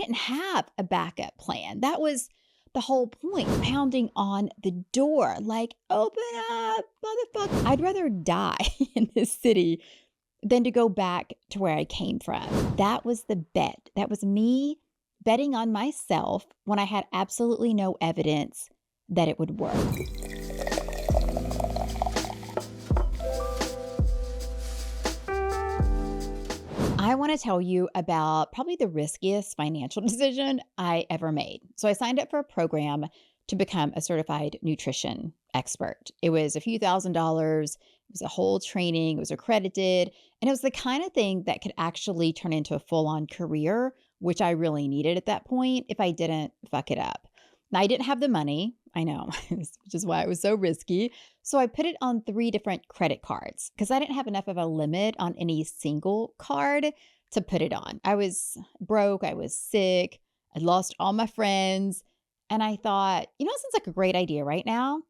didn't have a backup plan. That was the whole point, pounding on the door, like, open up, motherfucker. I'd rather die in this city than to go back to where I came from. That was the bet. That was me betting on myself when I had absolutely no evidence that it would work. I want to tell you about probably the riskiest financial decision I ever made. So I signed up for a program to become a certified nutrition expert. It was a few $1,000s. It was a whole training. It was accredited. And it was the kind of thing that could actually turn into a full-on career, which I really needed at that point if I didn't fuck it up. Now, I didn't have the money. I know, which is why it was so risky. So I put it on 3 different credit cards because I didn't have enough of a limit on any single card to put it on. I was broke. I was sick. I'd lost all my friends. And I thought, it sounds like a great idea right now,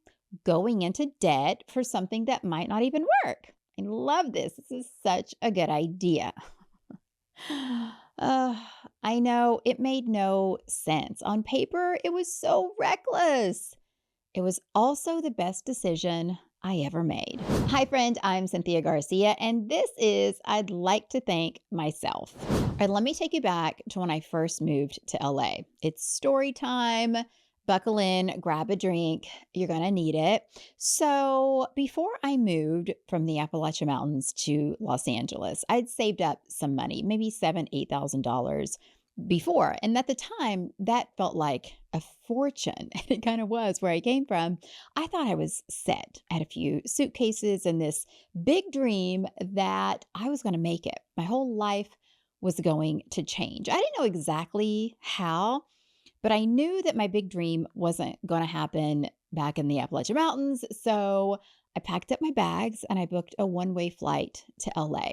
going into debt for something that might not even work. I love this. This is such a good idea. I know it made no sense. On paper, it was so reckless. It was also the best decision I ever made. Hi, friend. I'm Cynthia Garcia, and this is I'd Like to Thank Myself. All right, let me take you back to when I first moved to LA. It's story time. Buckle in, grab a drink. You're going to need it. So, before I moved from the Appalachia Mountains to Los Angeles, I'd saved up some money, maybe $7,000, $8,000 before. And at the time, that felt like a fortune. And it kind of was where I came from. I thought I was set. I had a few suitcases and this big dream that I was going to make it. My whole life was going to change. I didn't know exactly how, but I knew that my big dream wasn't going to happen back in the Appalachian Mountains. So I packed up my bags and I booked a one-way flight to LA.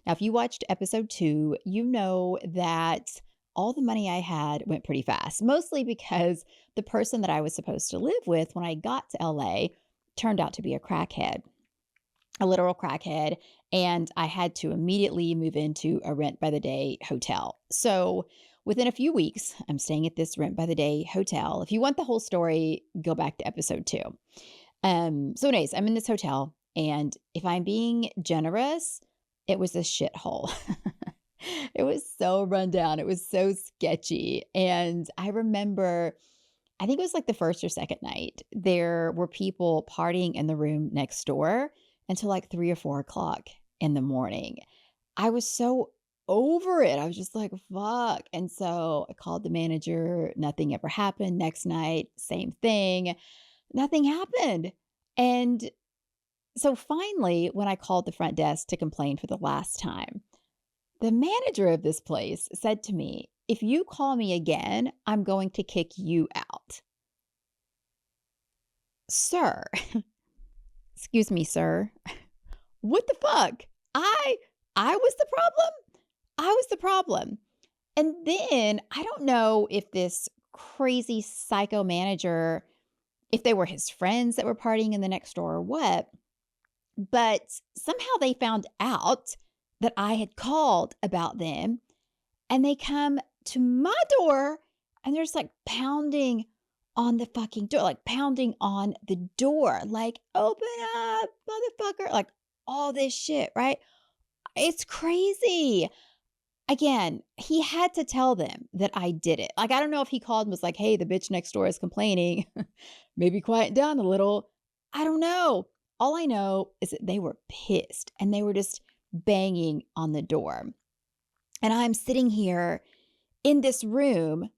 Now, if you watched episode 2, you know that all the money I had went pretty fast, mostly because the person that I was supposed to live with when I got to LA turned out to be a crackhead, a literal crackhead. And I had to immediately move into a rent by the day hotel. So within a few weeks, I'm staying at this rent by the day hotel. If you want the whole story, go back to episode 2. So anyways, I'm in this hotel, and if I'm being generous, it was a shithole. It was so run down. It was so sketchy. And I remember, I think it was like the first or second night, there were people partying in the room next door until like 3 or 4 o'clock in the morning. I was so over it. I was just like, fuck. And so I called the manager. Nothing ever happened. Next night, same thing. Nothing happened. And so finally, when I called the front desk to complain for the last time, the manager of this place said to me, "If you call me again, I'm going to kick you out." Sir, excuse me, sir. What the fuck? I was the problem? I was the problem. And then I don't know if this crazy psycho manager, if they were his friends that were partying in the next door or what, but somehow they found out that I had called about them, and they come to my door and they're just like pounding on the fucking door, like pounding on the door, like, open up, motherfucker, like all this shit, right? It's crazy. Again, he had to tell them that I did it. Like, I don't know if he called and was like, "Hey, the bitch next door is complaining. Maybe quiet down a little." I don't know. All I know is that they were pissed and they were just banging on the door. And I'm sitting here in this room,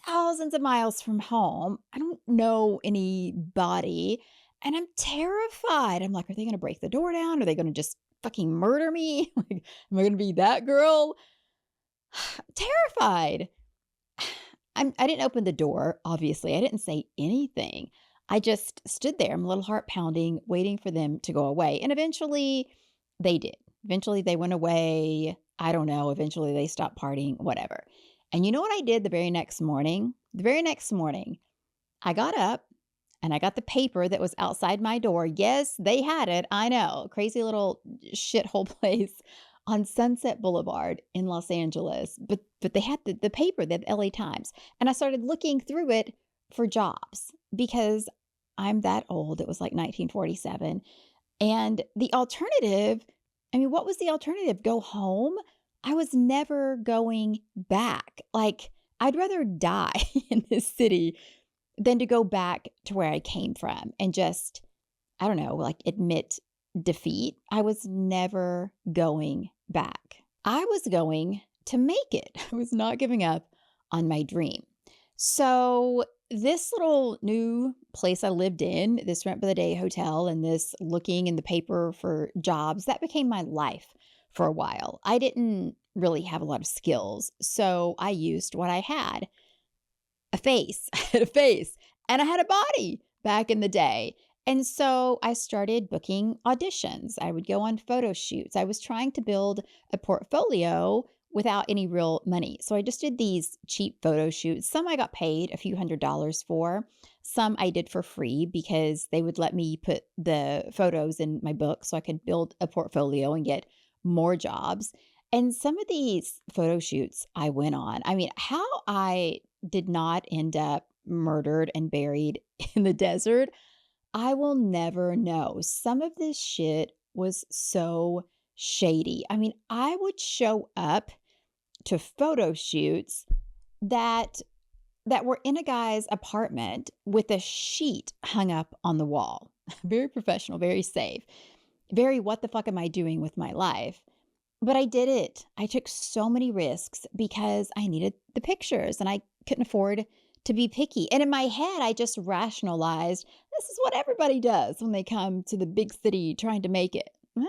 thousands of miles from home. I don't know anybody. And I'm terrified. I'm like, are they going to break the door down? Are they going to just fucking murder me? Like, am I going to be that girl? Terrified. I didn't open the door, obviously. I didn't say anything. I just stood there, my little heart pounding, waiting for them to go away. And eventually they did. Eventually they went away. I don't know. Eventually they stopped partying, whatever. And you know what I did the very next morning? The very next morning, I got up and I got the paper that was outside my door. Yes, they had it. I know. Crazy little shithole place on Sunset Boulevard in Los Angeles. But they had the paper, the LA Times. And I started looking through it for jobs because I'm that old. It was like 1947. And the alternative, I mean, what was the alternative? Go home? I was never going back. Like, I'd rather die in this city than to go back to where I came from and just, I don't know, like admit defeat. I was never going back. I was going to make it. I was not giving up on my dream. So, this little new place I lived in, this rent by the day hotel, and this looking in the paper for jobs, that became my life for a while. I didn't really have a lot of skills. So, I used what I had a face. I had a face and I had a body back in the day. And so I started booking auditions. I would go on photo shoots. I was trying to build a portfolio without any real money. So I just did these cheap photo shoots. Some I got paid a few $100s for. Some I did for free because they would let me put the photos in my book so I could build a portfolio and get more jobs. And some of these photo shoots I went on, I mean, how I did not end up murdered and buried in the desert, I will never know. Some of this shit was so shady. I mean, I would show up to photo shoots that were in a guy's apartment with a sheet hung up on the wall. Very professional, very safe. Very what the fuck am I doing with my life? But I did it. I took so many risks because I needed the pictures and I couldn't afford to be picky. And in my head, I just rationalized this is what everybody does when they come to the big city trying to make it. Huh?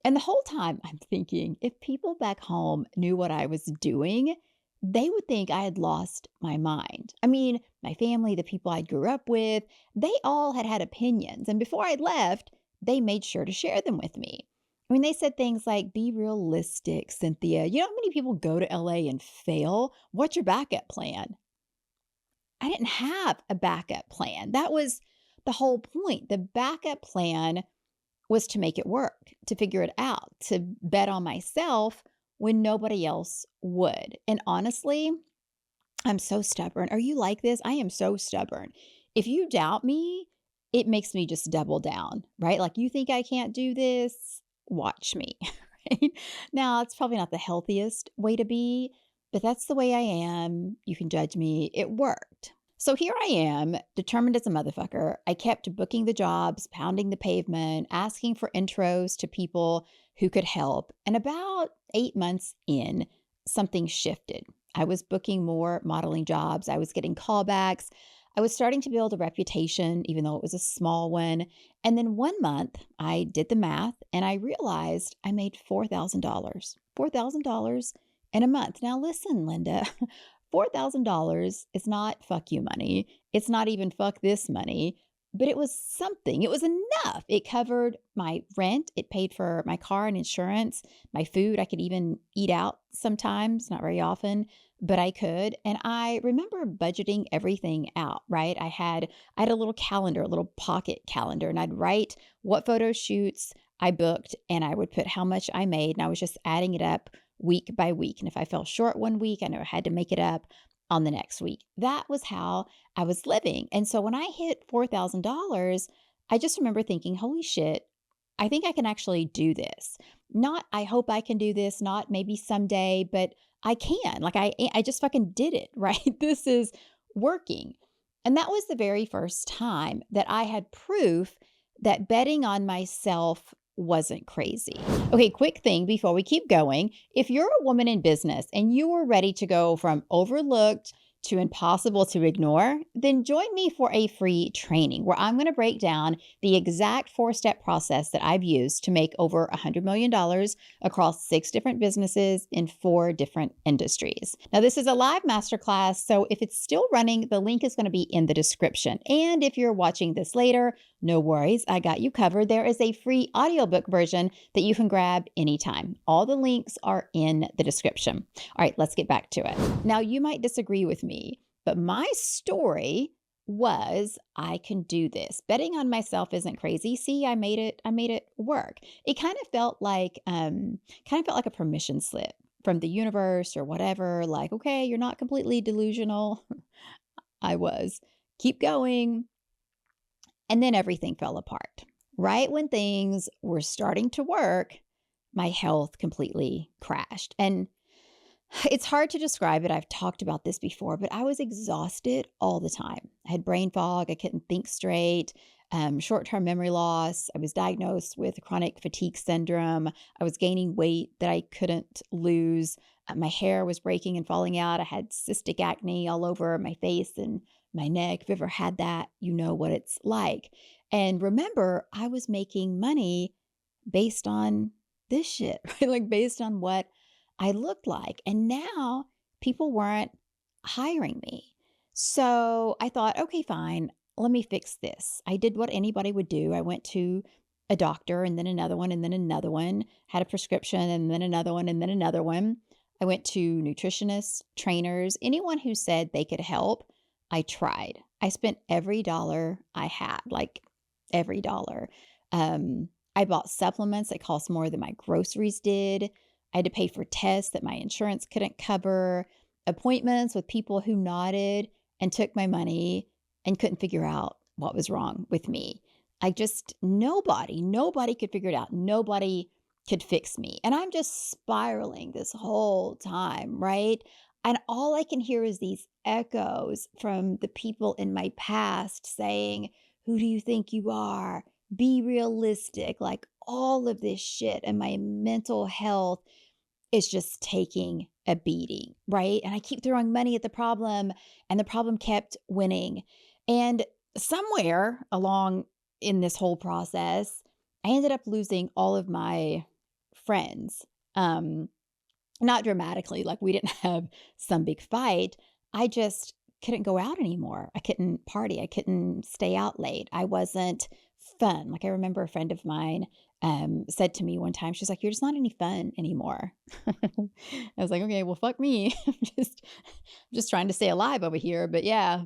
And the whole time I'm thinking, if people back home knew what I was doing, they would think I had lost my mind. I mean, my family, the people I grew up with, they all had opinions. And before I left, they made sure to share them with me. I mean, they said things like, be realistic, Cynthia. You know how many people go to LA and fail? What's your backup plan? I didn't have a backup plan. That was the whole point. The backup plan was to make it work, to figure it out, to bet on myself when nobody else would. And honestly, I'm so stubborn. Are you like this? I am so stubborn. If you doubt me, it makes me just double down, right? Like, you think I can't do this? Watch me, right? Now, it's probably not the healthiest way to be, but that's the way I am. You can judge me. It worked. So here I am, determined as a motherfucker. I kept booking the jobs, pounding the pavement, asking for intros to people who could help. And about 8 months in, something shifted. I was booking more modeling jobs. I was getting callbacks. I was starting to build a reputation, even though it was a small one. And then one month, I did the math and I realized I made $4,000. $4,000 in a month. Now, listen, Linda, $4,000 is not fuck you money. It's not even fuck this money, but it was something. It was enough. It covered my rent. It paid for my car and insurance, my food. I could even eat out sometimes, not very often, but I could. And I remember budgeting everything out, right? I had a little calendar, a little pocket calendar, and I'd write what photo shoots I booked and I would put how much I made. And I was just adding it up week by week. And if I fell short one week, I knew I had to make it up on the next week. That was how I was living. And so when I hit $4,000, I just remember thinking, holy shit, I think I can actually do this. Not, I hope I can do this, not maybe someday, but I can. Like I just fucking did it, right? This is working. And that was the very first time that I had proof that betting on myself wasn't crazy. Okay, quick thing before we keep going. If you're a woman in business and you are ready to go from overlooked to impossible to ignore, then join me for a free training where I'm going to break down the exact 4-step process that I've used to make over $100 million across 6 different businesses in 4 different industries. Now, this is a live masterclass, so if it's still running, the link is going to be in the description. And if you're watching this later, no worries, I got you covered. There is a free audiobook version that you can grab anytime. All the links are in the description. All right, let's get back to it. Now, you might disagree with me, but my story was I can do this. Betting on myself isn't crazy. See, I made it work. It kind of felt like a permission slip from the universe or whatever, like, okay, you're not completely delusional. I was. Keep going. And then everything fell apart. Right when things were starting to work, my health completely crashed. And it's hard to describe it. I've talked about this before, but I was exhausted all the time. I had brain fog. I couldn't think straight, short term memory loss. I was diagnosed with chronic fatigue syndrome. I was gaining weight that I couldn't lose. My hair was breaking and falling out. I had cystic acne all over my face and my neck. If you've ever had that, you know what it's like. And remember, I was making money based on this shit, right? Like based on what I looked like. And now people weren't hiring me. So I thought, okay, fine, let me fix this. I did what anybody would do. I went to a doctor and then another one and then another one, had a prescription and then another one and then another one. I went to nutritionists, trainers, anyone who said they could help. I tried. I spent every dollar I had, like every dollar. I bought supplements that cost more than my groceries did. I had to pay for tests that my insurance couldn't cover, appointments with people who nodded and took my money and couldn't figure out what was wrong with me. Nobody could figure it out. Nobody could fix me. And I'm just spiraling this whole time, right? And all I can hear is these echoes from the people in my past saying, who do you think you are? Be realistic, like all of this shit. And my mental health is just taking a beating, right? And I keep throwing money at the problem, and the problem kept winning. And somewhere along in this whole process, I ended up losing all of my friends. Not dramatically, like we didn't have some big fight. I just couldn't go out anymore. I couldn't party. I couldn't stay out late. I wasn't fun. Like I remember a friend of mine said to me one time, she's like, "You're just not any fun anymore." I was like, "Okay, well, fuck me. I'm just trying to stay alive over here." But yeah,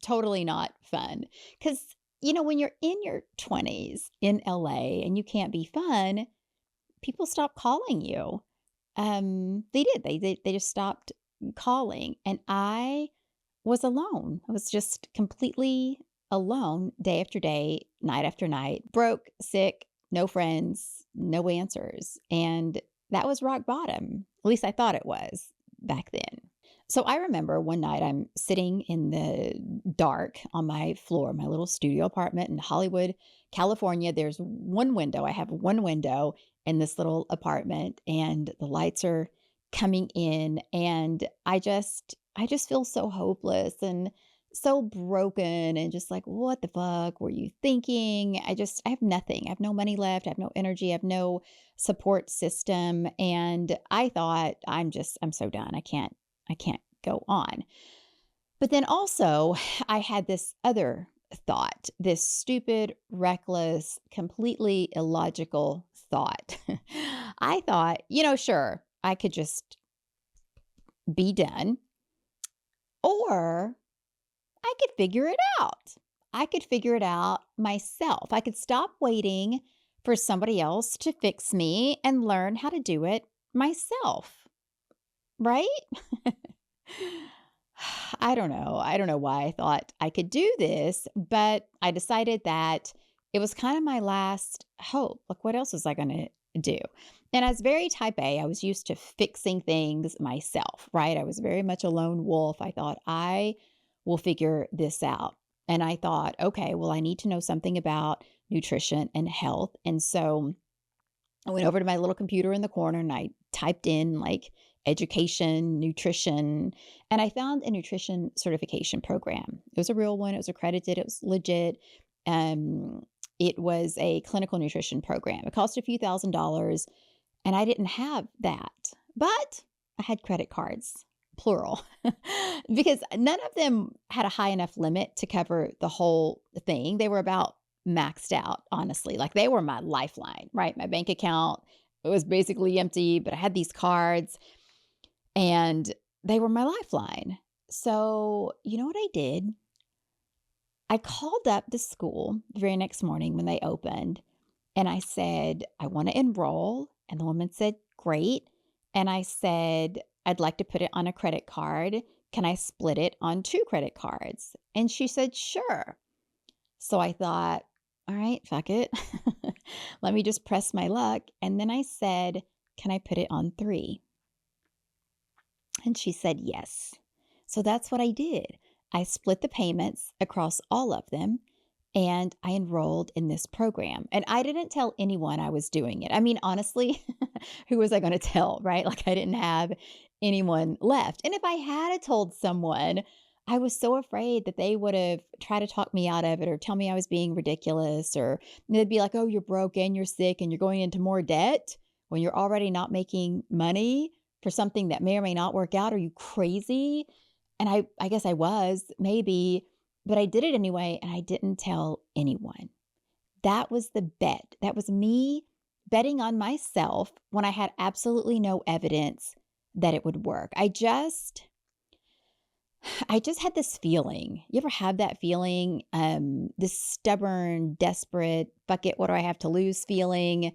totally not fun. Because when you're in your 20s in LA and you can't be fun, people stop calling you. They did. They just stopped calling, and I was alone. I was just completely alone day after day, night after night, broke, sick, no friends, no answers. And that was rock bottom. At least I thought it was back then. So I remember one night I'm sitting in the dark on my floor, my little studio apartment in Hollywood, California. There's one window. I have one window in this little apartment, and the lights are coming in, and I just feel so hopeless and so broken and just like, what the fuck were you thinking? I have nothing. I have no money left. I have no energy. I have no support system. And I thought, I'm so done. I can't go on. But then also I had this other thought, this stupid, reckless, completely illogical thought. I thought, sure, I could just be done, or I could figure it out. I could figure it out myself. I could stop waiting for somebody else to fix me and learn how to do it myself. Right? I don't know. I don't know why I thought I could do this, but I decided that it was kind of my last hope. Like, what else was I going to do? And I was very type A. I was used to fixing things myself, right? I was very much a lone wolf. I thought I will figure this out. And I thought, okay, well, I need to know something about nutrition and health. And so I went over to my little computer in the corner and I typed in like education, nutrition, and I found a nutrition certification program. It was a real one. It was accredited. It was legit. Um, it was a clinical nutrition program. It cost a few $1,000s, and I didn't have that, but I had credit cards, plural, because none of them had a high enough limit to cover the whole thing. They were about maxed out, honestly. Like they were my lifeline, right? My bank account, it was basically empty, but I had these cards and they were my lifeline. So, you know what I did? I called up the school the very next morning when they opened and I said, I want to enroll. And the woman said, great. And I said, I'd like to put it on a credit card. Can I split it on 2 credit cards? And she said, sure. So I thought, all right, fuck it. Let me just press my luck. And then I said, can I put it on 3? And she said, yes. So that's what I did. I split the payments across all of them and I enrolled in this program. And I didn't tell anyone I was doing it. I mean, honestly, who was I going to tell, right? Like I didn't have anyone left. And if I had told someone, I was so afraid that they would have tried to talk me out of it or tell me I was being ridiculous, or they'd be like, oh, you're broke and you're sick and you're going into more debt when you're already not making money for something that may or may not work out. Are you crazy? And I guess I was, maybe, but I did it anyway, and I didn't tell anyone. That was the bet. That was me betting on myself when I had absolutely no evidence that it would work. I just had this feeling. You ever have that feeling? This stubborn, desperate, fuck it, what do I have to lose feeling?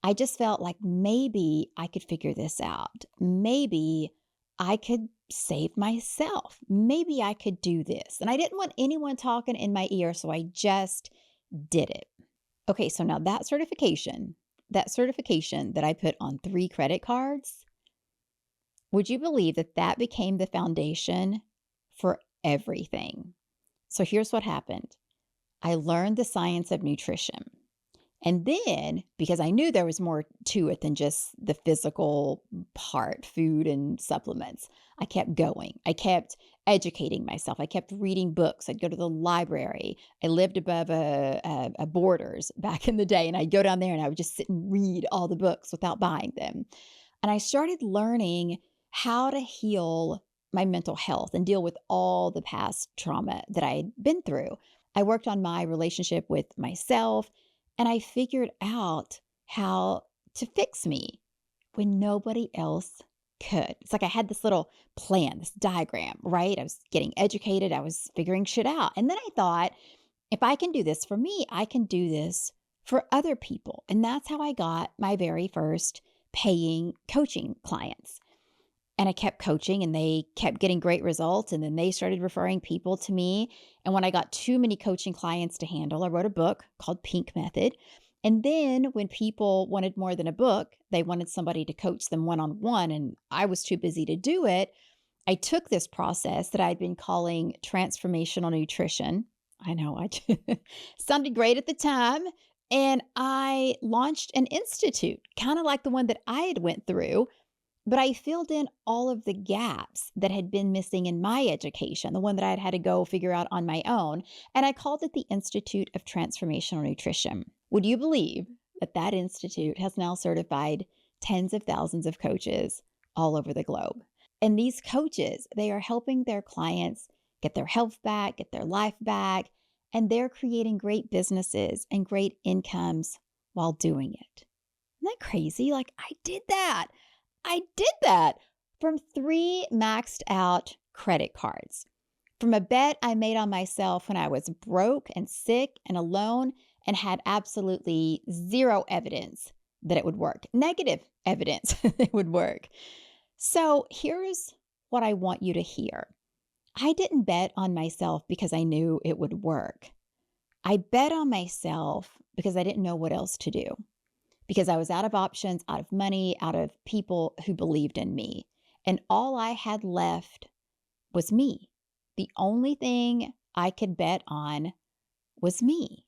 I just felt like maybe I could figure this out. Maybe I could save myself. Maybe I could do this. And I didn't want anyone talking in my ear, so I just did it. Okay, so now that certification that I put on 3 credit cards, would you believe that that became the foundation for everything? So here's what happened. I learned the science of nutrition. And then, because I knew there was more to it than just the physical part, food and supplements, I kept going. I kept educating myself. I kept reading books. I'd go to the library. I lived above a Borders back in the day, and I'd go down there and I would just sit and read all the books without buying them. And I started learning how to heal my mental health and deal with all the past trauma that I had been through. I worked on my relationship with myself, and I figured out how to fix me when nobody else could. It's like I had this little plan, this diagram, right? I was getting educated. I was figuring shit out. And then I thought, if I can do this for me, I can do this for other people. And that's how I got my very first paying coaching clients. And I kept coaching and they kept getting great results. And then they started referring people to me. And when I got too many coaching clients to handle, I wrote a book called Pink Method. And then when people wanted more than a book, they wanted somebody to coach them one-on-one, and I was too busy to do it. I took this process that I'd been calling transformational nutrition. I know, I sounded great at the time. And I launched an institute, kind of like the one that I had went through. But I filled in all of the gaps that had been missing in my education, the one that I had had to go figure out on my own. And I called it the Institute of Transformational Nutrition. Would you believe that that institute has now certified tens of thousands of coaches all over the globe? And these coaches, they are helping their clients get their health back, get their life back, and they're creating great businesses and great incomes while doing it. Isn't that crazy? Like, I did that from 3 maxed out credit cards, from a bet I made on myself when I was broke and sick and alone and had absolutely zero evidence that it would work, negative evidence that it would work. So here's what I want you to hear. I didn't bet on myself because I knew it would work. I bet on myself because I didn't know what else to do. Because I was out of options, out of money, out of people who believed in me. And all I had left was me. The only thing I could bet on was me.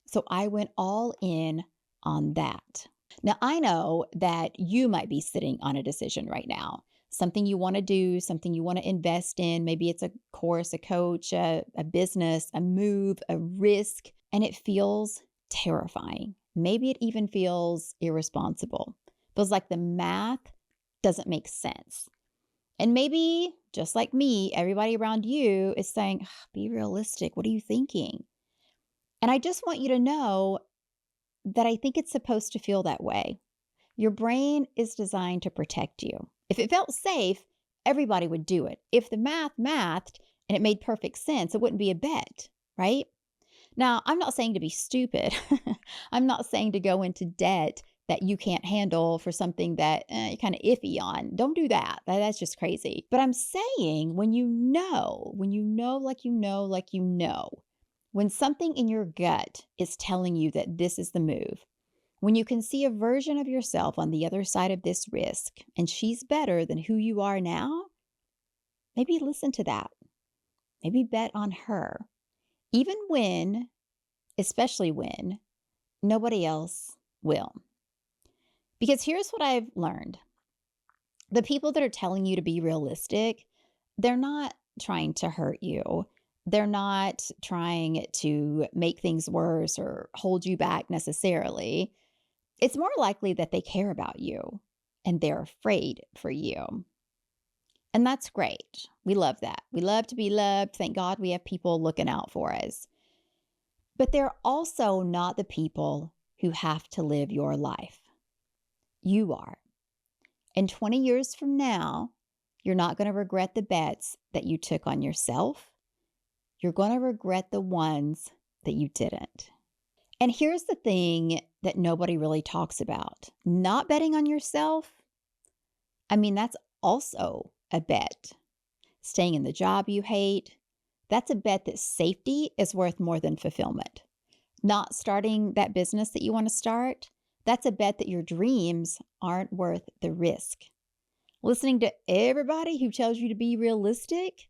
So I went all in on that. Now, I know that you might be sitting on a decision right now, something you want to do, something you want to invest in. Maybe it's a course, a coach, a business, a move, a risk, and it feels terrifying. Maybe it even feels irresponsible. Feels like the math doesn't make sense. And maybe, just like me, everybody around you is saying, be realistic. What are you thinking? And I just want you to know that I think it's supposed to feel that way. Your brain is designed to protect you. If it felt safe, everybody would do it. If the math mathed and it made perfect sense, it wouldn't be a bet, right? Now, I'm not saying to be stupid. I'm not saying to go into debt that you can't handle for something that you're kind of iffy on. Don't do that. That's just crazy. But I'm saying when something in your gut is telling you that this is the move, when you can see a version of yourself on the other side of this risk and she's better than who you are now, maybe listen to that. Maybe bet on her. Even when, especially when, nobody else will. Because here's what I've learned. The people that are telling you to be realistic, they're not trying to hurt you. They're not trying to make things worse or hold you back necessarily. It's more likely that they care about you and they're afraid for you. And that's great. We love that. We love to be loved. Thank God we have people looking out for us. But they're also not the people who have to live your life. You are. And 20 years from now, you're not going to regret the bets that you took on yourself. You're going to regret the ones that you didn't. And here's the thing that nobody really talks about. Not betting on yourself, that's also a bet. Staying in the job you hate, that's a bet that safety is worth more than fulfillment. Not starting that business that you want to start, that's a bet that your dreams aren't worth the risk. Listening to everybody who tells you to be realistic,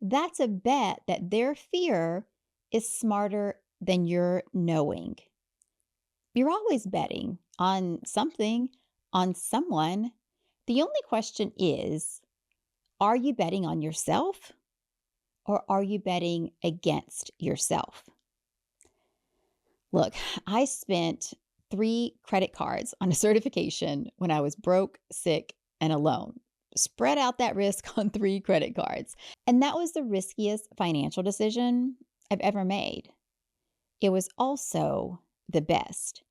that's a bet that their fear is smarter than your knowing. You're always betting on something, on someone. The only question is, are you betting on yourself or are you betting against yourself? Look, I spent 3 credit cards on a certification when I was broke, sick, and alone. Spread out that risk on 3 credit cards. And that was the riskiest financial decision I've ever made. It was also the best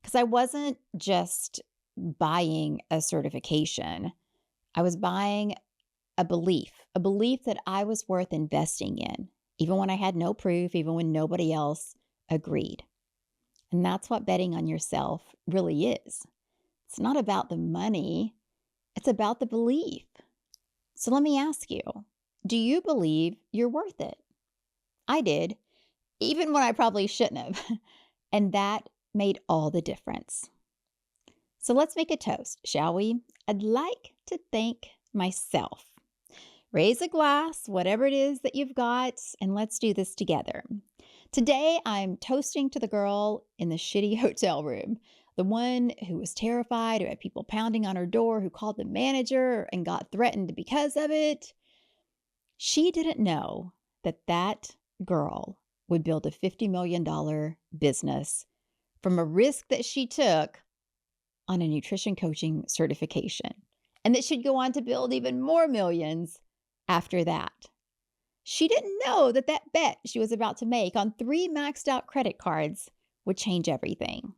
because I wasn't just buying a certification. I was buying a belief that I was worth investing in, even when I had no proof, even when nobody else agreed. And that's what betting on yourself really is. It's not about the money. It's about the belief. So let me ask you, do you believe you're worth it? I did, even when I probably shouldn't have. And that made all the difference. So let's make a toast, shall we? I'd like to thank myself. Raise a glass, whatever it is that you've got, and let's do this together. Today, I'm toasting to the girl in the shitty hotel room, the one who was terrified, who had people pounding on her door, who called the manager and got threatened because of it. She didn't know that that girl would build a $50 million business from a risk that she took on a nutrition coaching certification, and that she'd go on to build even more millions after that. She didn't know that that bet she was about to make on 3 maxed out credit cards would change everything.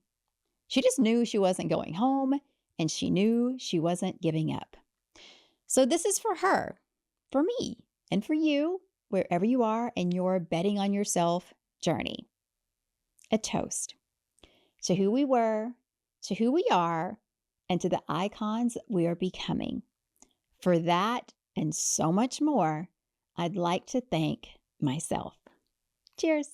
She just knew she wasn't going home, and she knew she wasn't giving up. So this is for her, for me, and for you, wherever you are in your betting on yourself journey. A toast to who we were, to who we are, and to the icons we are becoming. For that and so much more, I'd like to thank myself. Cheers.